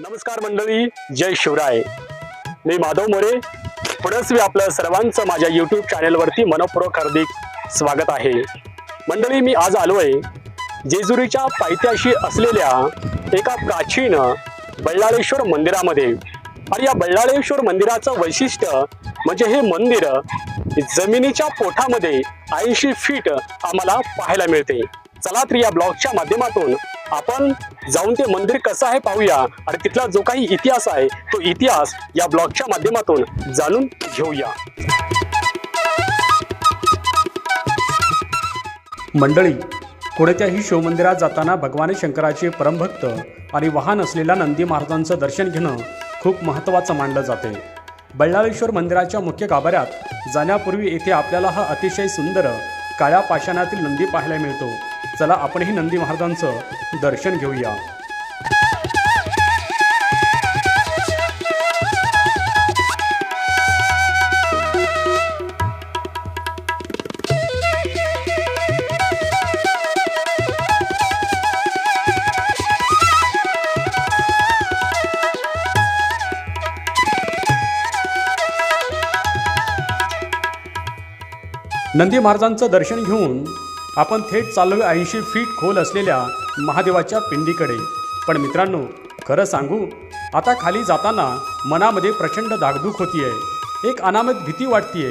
नमस्कार मंडळी, जय शिवराय. मी माधव मोरे. पुढे आपलं सर्वांचं माझ्या YouTube चॅनेलवरती मनपूर्वक हार्दिक स्वागत आहे. मंडळी, मी आज आलोय जेजुरीच्या पायथ्याशी असलेल्या एका प्राचीन बल्लाळेश्वर मंदिरामध्ये. आणि या बल्लाळेश्वर मंदिराचं वैशिष्ट्य म्हणजे हे मंदिर जमिनीच्या पोटामध्ये 80 फीट आम्हाला पाहायला मिळते. चला तर या ब्लॉगच्या माध्यमातून आपण जाऊन ते मंदिर कसं आहे पाहूया आणि तिथला जो काही इतिहास आहे तो इतिहास या ब्लॉगच्या माध्यमातून जाणून घेऊया. मंडळी, कोणत्याही शिवमंदिरात जाताना भगवान शंकराचे परमभक्त आणि वाहन असलेल्या नंदी महाराजांचं दर्शन घेणं खूप महत्त्वाचं मानलं जाते. बल्लाळेश्वर मंदिराच्या मुख्य गाभाऱ्यात जाण्यापूर्वी येथे आपल्याला हा अतिशय सुंदर काळ्या पाषाणातील नंदी पाहायला मिळतो. चला आपणही नंदी महाराजांचं दर्शन घेऊया. नंदी महाराजांचं दर्शन घेऊन आपण थेट चाललो 80 फीट खोल असलेल्या महादेवाच्या पिंडीकडे. पण मित्रांनो, खरं सांगू, आता खाली जाताना मनामध्ये प्रचंड धाकधूक होतीये. एक अनामत भीती वाटतीये.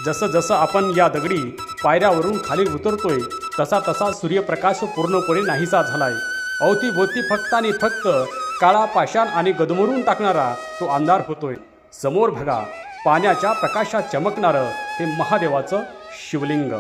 जसं जसं आपण या दगडी पायऱ्यावरून खाली उतरतोय तसा तसा सूर्यप्रकाश पूर्णपणे नाहीसा झालाय. अवतीभोवती फक्त आणि फक्त काळा पाषाण आणि गदमरून टाकणारा तो अंधार होतोय. समोर बघा, पाण्याच्या प्रकाशात चमकणारं हे महादेवाचं शिवलिंग.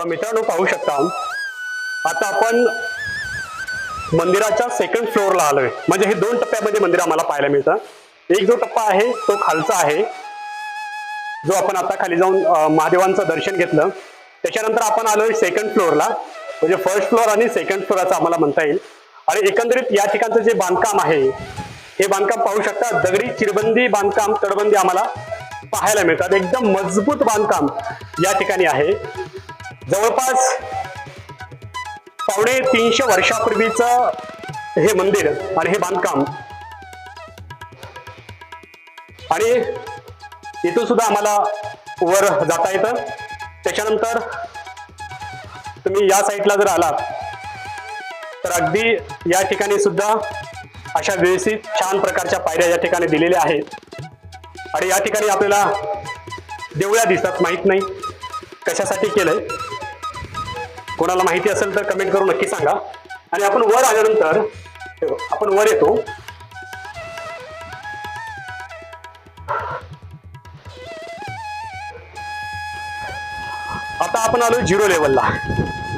मित्रांनो, पाहू शकता, आता आपण मंदिराच्या सेकंड फ्लोअरला आलोय. म्हणजे हे 2 टप्प्यामध्ये मंदिर आम्हाला पाहायला मिळतं. एक जो टप्पा आहे तो खालचा आहे, जो आपण आता खाली जाऊन महादेवांचं दर्शन घेतलं. त्याच्यानंतर आपण आलोय सेकंड फ्लोअरला, म्हणजे फर्स्ट फ्लोअर आणि सेकंड फ्लोअर असं आम्हाला म्हणता येईल. आणि एकंदरीत या ठिकाणचं जे बांधकाम आहे, हे बांधकाम पाहू शकता, दगडी चिरबंदी बांधकाम, तटबंदी आम्हाला पाहायला मिळतात. एकदम मजबूत बांधकाम या ठिकाणी आहे. जवळपास 250 वर्षापूर्वीचं हे मंदिर आणि हे बांधकाम. आणि इथून सुद्धा आम्हाला वर जाता येतं. त्याच्यानंतर तुम्ही या साईडला जर आलात तर अगदी या ठिकाणी सुद्धा अशा व्यवस्थित छान प्रकारच्या पायऱ्या या ठिकाणी दिलेल्या आहेत. आणि या ठिकाणी आपल्याला देवळ्या दिसतात. माहित नाही कशासाठी केलंय. कोणाला माहिती असेल तर कमेंट करून नक्की सांगा. आणि आपण वर आल्यानंतर आपण वर येतो. आता आपण आलो 0 लेवलला,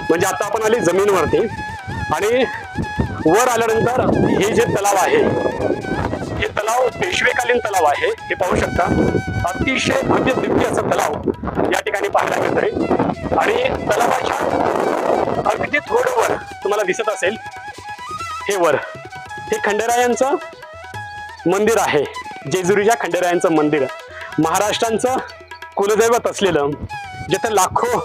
म्हणजे आता आपण आले जमिनीवरती. आणि वर आल्यानंतर हे जे तलाव आहे, हे तलाव पेशवेकालीन तलाव आहे. हे पाहू शकता, अतिशय भव्य दिव्य असं तलाव या ठिकाणी पाहायला मिळतंय. आणि तलावाच्या अगदी थोडं वर तुम्हाला दिसत असेल, हे वर हे खंडेरायांचं मंदिर आहे. जेजुरीच्या खंडेरायांचं मंदिर, महाराष्ट्रांचं कुलदैवत असलेलं, जिथे लाखो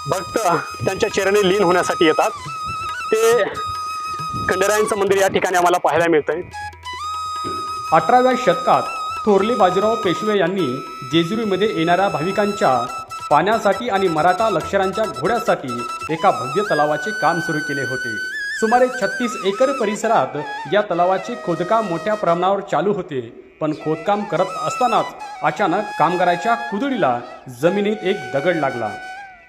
भक्त त्यांच्या चरणी लीन होण्यासाठी येतात, ते खंडेरायांचं मंदिर या ठिकाणी आम्हाला पाहायला मिळतंय. 18व्या शतकात थोरले बाजीराव पेशवे यांनी जेजुरीमध्ये येणाऱ्या भाविकांच्या पाण्यासाठी आणि मराठा लष्करांच्या घोड्यासाठी एका भव्य तलावाचे काम सुरू केले होते. सुमारे 36 एकर परिसरात या तलावाचे खोदकाम मोठ्या प्रमाणावर चालू होते. पण खोदकाम करत असतानाच अचानक कामगाराच्या कुदळीला जमिनीत एक दगड लागला.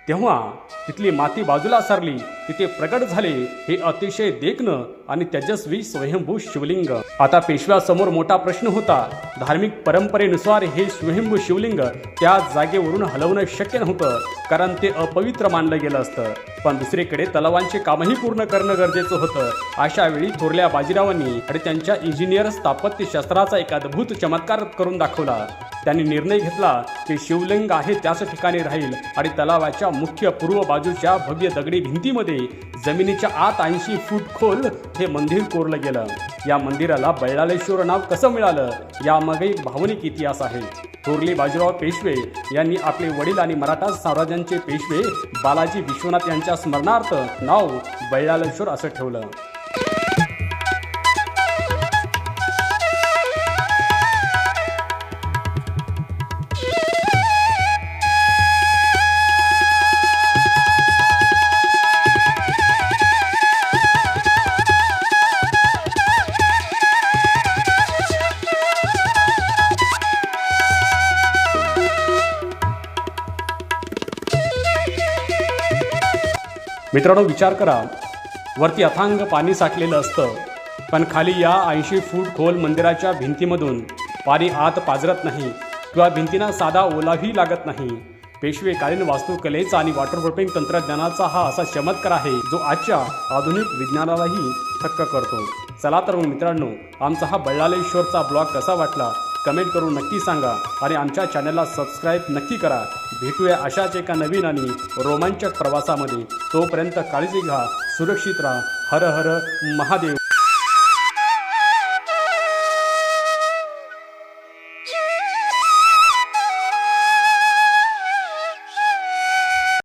तेव्हा तिथली माती बाजूला सरली. तिथे प्रगट झाले हे अतिशय देखणं आणि तेजस्वी स्वयंभू शिवलिंग. आता पेशव्यासमोर मोठा प्रश्न होता. धार्मिक परंपरेनुसार हे स्वयंभू शिवलिंग त्या जागेवरून हलवणं शक्य नव्हतं, कारण ते अपवित्र मानलं गेलं असतं. पण दुसरीकडे तलावांचे कामही पूर्ण करणं गरजेचं होतं. अशा वेळी थोरल्या बाजीरावांनी आणि त्यांच्या इंजिनियर स्थापत्यशास्त्राचा एक अद्भुत चमत्कार करून दाखवला. त्यांनी निर्णय घेतला की शिवलिंग आहे त्याच ठिकाणी राहील आणि तलावाच्या मुख्य पूर्व बाजूच्या भव्य दगडी भिंतीमध्ये जमिनीच्या आत 80 फूट खोल हे मंदिर कोरलं गेलं. या मंदिराला बैलालेश्वर नाव कसं मिळालं, यामागे एक भावनिक इतिहास आहे. थोरले बाजीराव पेशवे यांनी आपले वडील आणि मराठा साम्राज्याचे पेशवे बालाजी विश्वनाथ यांच्या स्मरणार्थ नाव बैलालेश्वर असं ठेवलं. मित्रांनो, विचार करा, वरती अथांग पाणी साठलेलं असतं, पण खाली या 80 फूट खोल मंदिराच्या भिंतीमधून पाणी आत पाझरत नाही किंवा भिंतींना साधा ओलाही लागत नाही. पेशवेकालीन वास्तुकलेचा आणि वॉटरप्रूफिंग तंत्रज्ञानाचा हा असा चमत्कार आहे जो आजच्या आधुनिक विज्ञानालाही थक्क करतो. चला तर मग मित्रांनो, आमचा हा बैलालेश्वरचा ब्लॉग कसा वाटला कमेंट करून नक्की सांगा आणि आमच्या चॅनलला सबस्क्राईब नक्की करा. भेटूया अशाच एका नवीन आणि रोमांचक प्रवासामध्ये. तोपर्यंत काळजी घ्या, सुरक्षित राहा. हर हर महादेव.